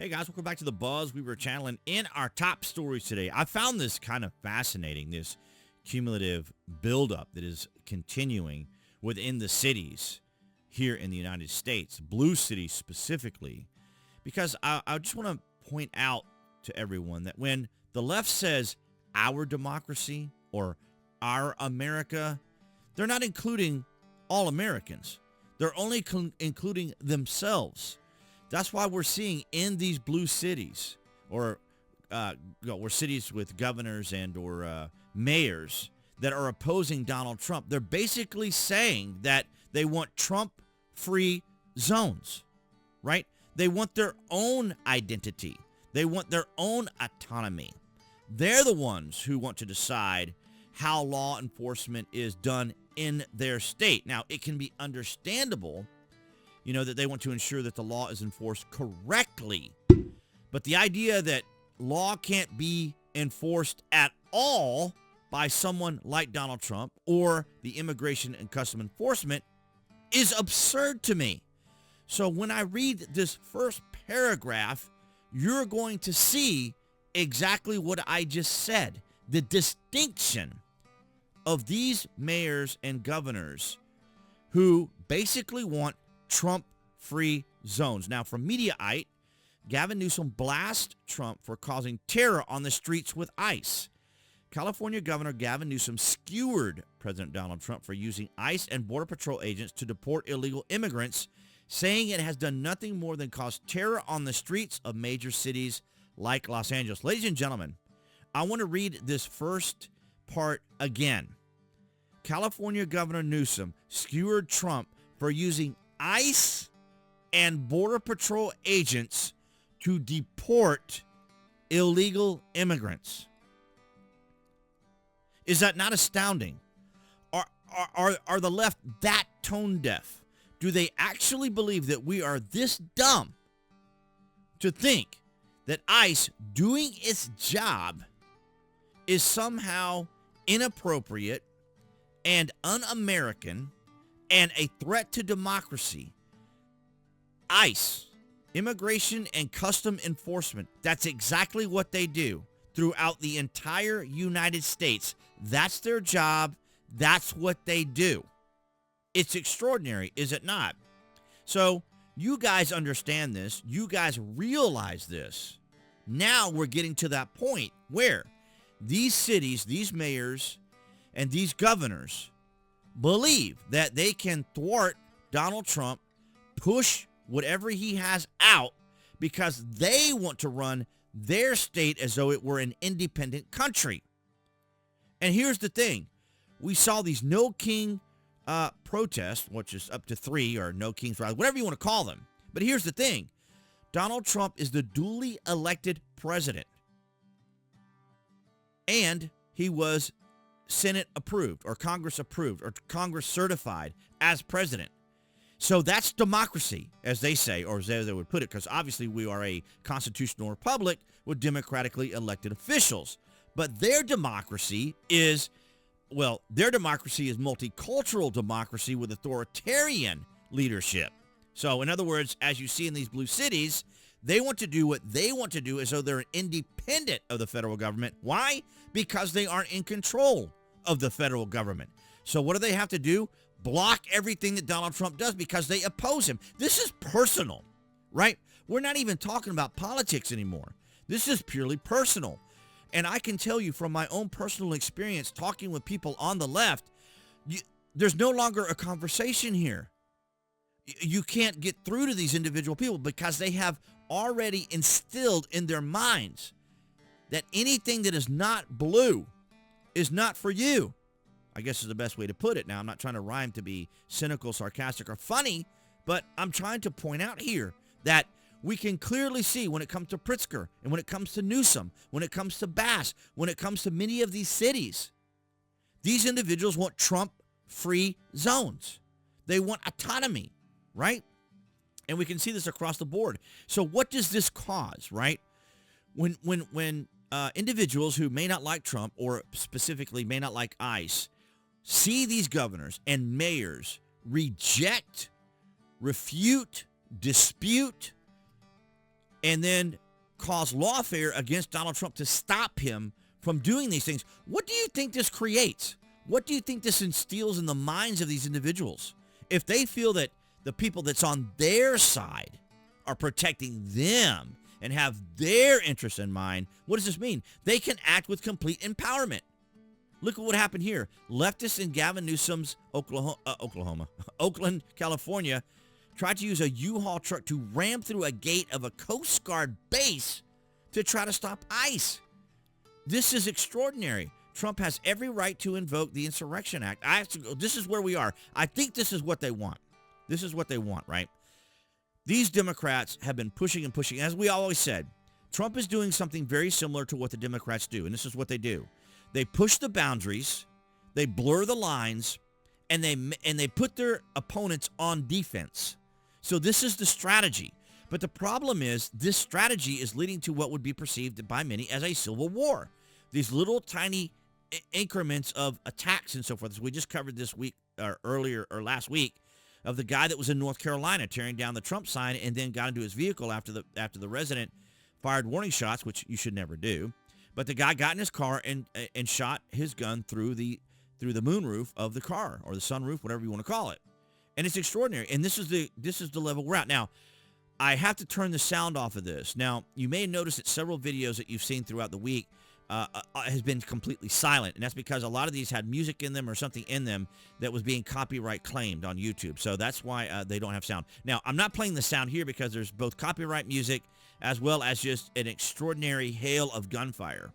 Hey guys, welcome back to the BuzWeaver channel. And in our top stories today, I found this kind of fascinating, this cumulative buildup that is continuing within the cities here in the United States, blue cities specifically, because I just want to point out to everyone that when the left says our democracy or our America, they're not including all Americans. They're only including themselves. That's why we're seeing in these blue cities or cities with governors and or mayors that are opposing Donald Trump. They're basically saying that they want Trump-free zones, right? They want their own identity. They want their own autonomy. They're the ones who want to decide how law enforcement is done in their state. Now, it can be understandable, that they want to ensure that the law is enforced correctly. But the idea that law can't be enforced at all by someone like Donald Trump or the Immigration and Custom Enforcement is absurd to me. So when I read this first paragraph, you're going to see exactly what I just said. The distinction of these mayors and governors who basically want Trump-free zones. Now, from Mediaite, Gavin Newsom blasts Trump for causing terror on the streets with ICE. California Governor Gavin Newsom skewered President Donald Trump for using ICE and Border Patrol agents to deport illegal immigrants, saying it has done nothing more than cause terror on the streets of major cities like Los Angeles. Ladies and gentlemen, I want to read this first part again. California Governor Newsom skewered Trump for using ICE and Border Patrol agents to deport illegal immigrants. Is that not astounding? Are the left that tone deaf? Do they actually believe that we are this dumb to think that ICE doing its job is somehow inappropriate and un-American and a threat to democracy? ICE, Immigration and Custom Enforcement, that's exactly what they do throughout the entire United States. That's their job. That's what they do. It's extraordinary, is it not? So you guys understand this. You guys realize this. Now we're getting to that point where these cities, these mayors, and these governors believe that they can thwart Donald Trump, push whatever he has out, because they want to run their state as though it were an independent country. And here's the thing. We saw these No King protests, which is up to 3, or No King's rally, whatever you want to call them. But here's the thing. Donald Trump is the duly elected president. And he was Senate approved or Congress approved or Congress certified as president. So that's democracy, as they say, or as they would put it, because obviously we are a constitutional republic with democratically elected officials. But their democracy is multicultural democracy with authoritarian leadership. So in other words, as you see in these blue cities, they want to do what they want to do as though they're independent of the federal government. Why? Because they aren't in control of the federal government. So what do they have to do? Block everything that Donald Trump does because they oppose him. This is personal, right? We're not even talking about politics anymore. This is purely personal. And I can tell you from my own personal experience talking with people on the left, there's no longer a conversation here. You can't get through to these individual people because they have already instilled in their minds that anything that is not blue is not for you. I guess is the best way to put it. Now, I'm not trying to rhyme to be cynical, sarcastic, or funny, but I'm trying to point out here that we can clearly see when it comes to Pritzker and when it comes to Newsom, when it comes to Bass, when it comes to many of these cities, these individuals want Trump-free zones. They want autonomy, right? And we can see this across the board. So what does this cause, right? When individuals who may not like Trump or specifically may not like ICE see these governors and mayors reject, refute, dispute and then cause lawfare against Donald Trump to stop him from doing these things. What do you think this creates? What do you think this instills in the minds of these individuals? If they feel that the people that's on their side are protecting them and have their interests in mind, what does this mean? They can act with complete empowerment. Look at what happened here. Leftists in Gavin Newsom's Oakland, California, tried to use a U-Haul truck to ram through a gate of a Coast Guard base to try to stop ICE. This is extraordinary. Trump has every right to invoke the Insurrection Act. This is where we are. I think this is what they want. This is what they want, right? These Democrats have been pushing and pushing. As we always said, Trump is doing something very similar to what the Democrats do, and this is what they do. They push the boundaries, they blur the lines, and they put their opponents on defense. So this is the strategy. But the problem is this strategy is leading to what would be perceived by many as a civil war. These little tiny increments of attacks and so forth. So we just covered this week or last week of the guy that was in North Carolina tearing down the Trump sign and then got into his vehicle after the resident fired warning shots, which you should never do. But the guy got in his car and shot his gun through the moonroof of the car, or the sunroof, whatever you want to call it. And it's extraordinary. And this is the level we're at. Now, I have to turn the sound off of this. Now, you may notice that several videos that you've seen throughout the week has been completely silent. And that's because a lot of these had music in them or something in them that was being copyright claimed on YouTube. So that's why they don't have sound. Now, I'm not playing the sound here because there's both copyright music as well as just an extraordinary hail of gunfire.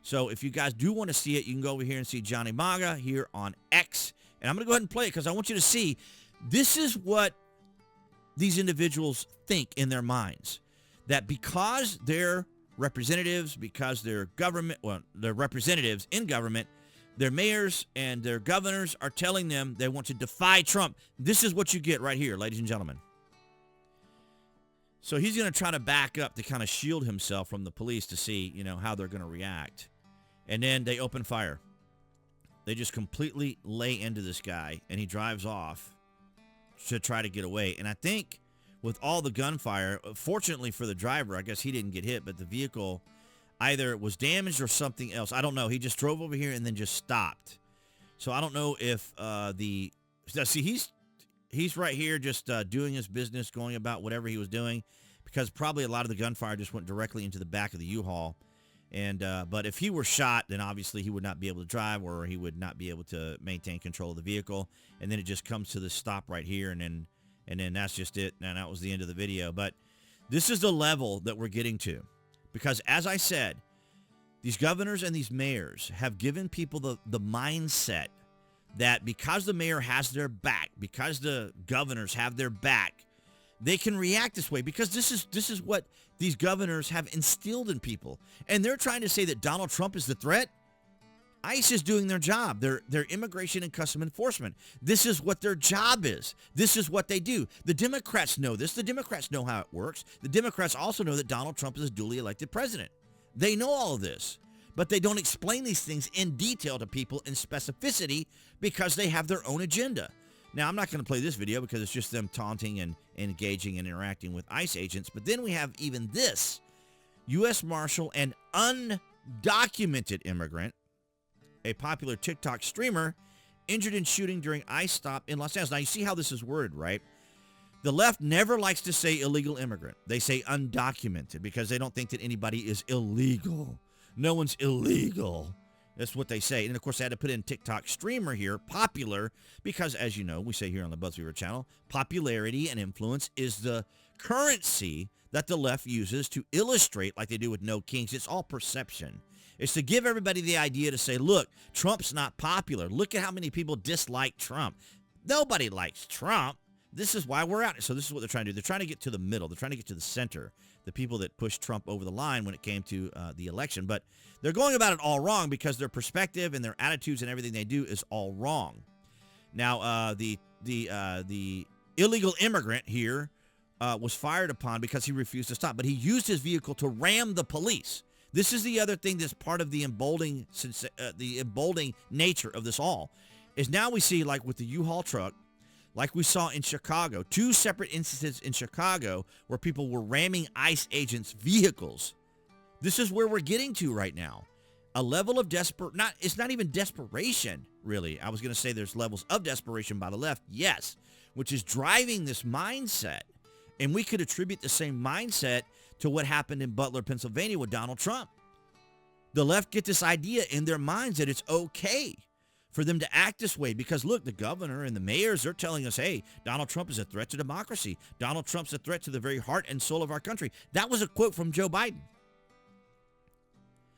So if you guys do want to see it, you can go over here and see Johnny MAGA here on X. And I'm going to go ahead and play it because I want you to see this is what these individuals think in their minds. That because they're representatives, because they're they're representatives in government, their mayors and their governors are telling them they want to defy Trump. This is what you get right here, ladies and gentlemen. So he's going to try to back up to kind of shield himself from the police to see, how they're going to react. And then they open fire. They just completely lay into this guy, and he drives off to try to get away. And I think with all the gunfire, fortunately for the driver, I guess he didn't get hit, but the vehicle either was damaged or something else. I don't know. He just drove over here and then just stopped. So I don't know if he's right here just doing his business, going about whatever he was doing, because probably a lot of the gunfire just went directly into the back of the U-Haul. And but if he were shot, then obviously he would not be able to drive, or he would not be able to maintain control of the vehicle. And then it just comes to this stop right here, and then that's just it. And that was the end of the video. But this is the level that we're getting to, because as I said, these governors and these mayors have given people the mindset that because the mayor has their back, because the governors have their back, they can react this way, because this is what these governors have instilled in people. And they're trying to say that Donald Trump is the threat. ICE is doing their job. They're immigration and custom enforcement. This is what their job is. This is what they do. The Democrats know this. The Democrats know how it works. The Democrats also know that Donald Trump is a duly elected president. They know all of this, but they don't explain these things in detail to people in specificity because they have their own agenda. Now, I'm not going to play this video because it's just them taunting and engaging and interacting with ICE agents. But then we have even this. U.S. Marshal and undocumented immigrant, a popular TikTok streamer, injured in shooting during ICE stop in Los Angeles. Now, you see how this is worded, right? The left never likes to say illegal immigrant. They say undocumented because they don't think that anybody is illegal. No one's illegal. That's what they say. And, of course, I had to put in TikTok streamer here, popular, because, as you know, we say here on the BuzWeaver channel, popularity and influence is the currency that the left uses to illustrate, like they do with No Kings. It's all perception. It's to give everybody the idea to say, look, Trump's not popular. Look at how many people dislike Trump. Nobody likes Trump. This is why we're out. So this is what they're trying to do. They're trying to get to the middle. They're trying to get to the center, the people that pushed Trump over the line when it came to the election. But they're going about it all wrong because their perspective and their attitudes and everything they do is all wrong. Now, the illegal immigrant here was fired upon because he refused to stop, but he used his vehicle to ram the police. This is the other thing that's part of the emboldening nature of this all, is now we see, like with the U-Haul truck, like we saw in Chicago, 2 separate instances in Chicago where people were ramming ICE agents' vehicles. This is where we're getting to right now. A level of it's not even desperation, really. I was going to say there's levels of desperation by the left, yes, which is driving this mindset. And we could attribute the same mindset to what happened in Butler, Pennsylvania with Donald Trump. The left get this idea in their minds that it's okay for them to act this way because, look, the governor and the mayors, they're telling us, hey, Donald Trump is a threat to democracy. Donald Trump's a threat to the very heart and soul of our country. That was a quote from Joe Biden.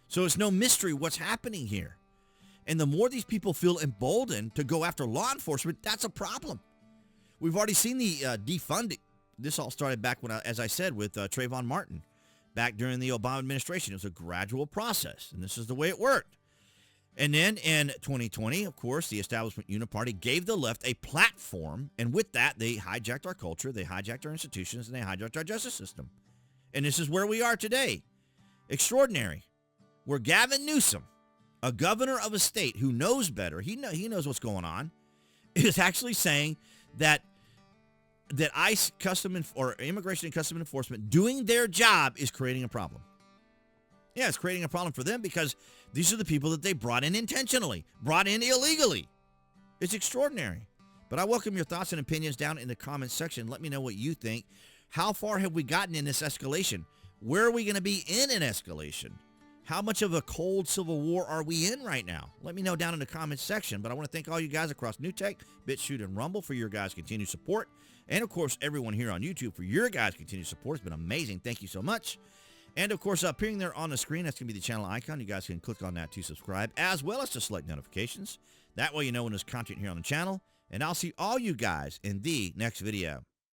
So it's no mystery what's happening here. And the more these people feel emboldened to go after law enforcement, that's a problem. We've already seen the defunding. This all started back when, as I said, with Trayvon Martin, back during the Obama administration. It was a gradual process, and this is the way it worked. And then in 2020, of course, the establishment uniparty gave the left a platform, and with that, they hijacked our culture, they hijacked our institutions, and they hijacked our justice system. And this is where we are today. Extraordinary. Where Gavin Newsom, a governor of a state who knows better, he knows what's going on, is actually saying that ICE or Immigration and Custom Enforcement doing their job is creating a problem. Yeah, it's creating a problem for them because these are the people that they brought in intentionally, brought in illegally. It's extraordinary. But I welcome your thoughts and opinions down in the comments section. Let me know what you think. How far have we gotten in this escalation? Where are we going to be in an escalation? How much of a cold civil war are we in right now? Let me know down in the comments section. But I want to thank all you guys across NewTek, BitChute, and Rumble for your guys' continued support. And, of course, everyone here on YouTube for your guys' continued support. It's been amazing. Thank you so much. And, of course, appearing there on the screen, that's going to be the channel icon. You guys can click on that to subscribe, as well as to select notifications. That way you know when there's content here on the channel. And I'll see all you guys in the next video.